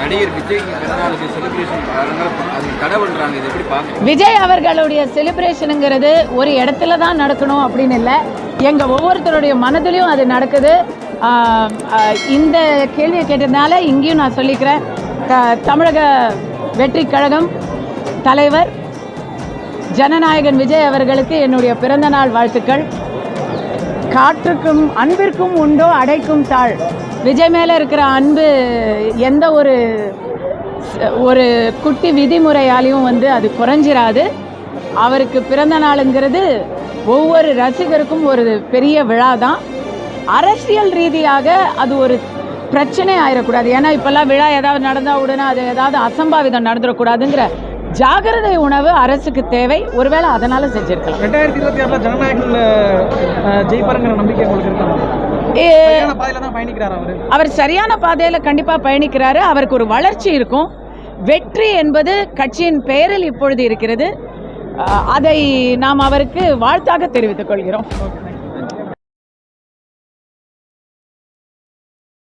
நடிகர் விஜய் பிறந்தநாளுக்கு செலிப்ரேஷன் அது தடை பண்றாங்க. இது எப்படி பார்க்க? விஜய் அவர்களுடைய செலிப்ரேஷனுங்கிறது ஒரு இடத்துல தான் நடக்கணும் அப்படின்னு இல்லை, எங்கள் ஒவ்வொருத்தருடைய மனதிலையும் அது நடக்குது. இந்த கேள்வியை கேட்டதுனால இங்கேயும் நான் சொல்லிக்கிறேன், தமிழக வெற்றி கழகம் தலைவர் ஜனநாயகன் விஜய் அவர்களுக்கு என்னுடைய பிறந்தநாள் வாழ்த்துக்கள். காற்றுக்கும் அன்பிற்கும் உண்டோ அடைக்கும் தாழ். விஜய் மேலே இருக்கிற அன்பு எந்த ஒரு குட்டி விதிமுறையாலையும் அது குறைஞ்சிராது. அவருக்கு பிறந்த நாளுங்கிறது ஒவ்வொரு ரசிகருக்கும் ஒரு பெரிய விழா தான். அரசியல் ரீதியாக அது ஒரு பிரச்சனை ஆயிடக்கூடாது. ஏன்னா இப்போல்லாம் விழா ஏதாவது நடந்தால் உடனே அது ஏதாவது அசம்பாவிதம் நடந்துடக்கூடாதுங்கிற ஜாகிரதை உணவு அரசுக்கு தேவை. ஒருவேளை அதனால செஞ்சிருக்கலாம். 2026 ஜனநாயகத்தில் ஜெயிப்பாருங்கிற நம்பிக்கை உங்களுக்கு இருக்கா? அவர் சரியான பாதையில் கண்டிப்பாக பயணிக்கிறாரு. அவருக்கு ஒரு வளர்ச்சி இருக்கும். வெற்றி என்பது கட்சியின் பெயரில் இப்பொழுது இருக்கிறது. அதை நாம் அவருக்கு வாழ்த்தாக தெரிவித்துக் கொள்கிறோம்.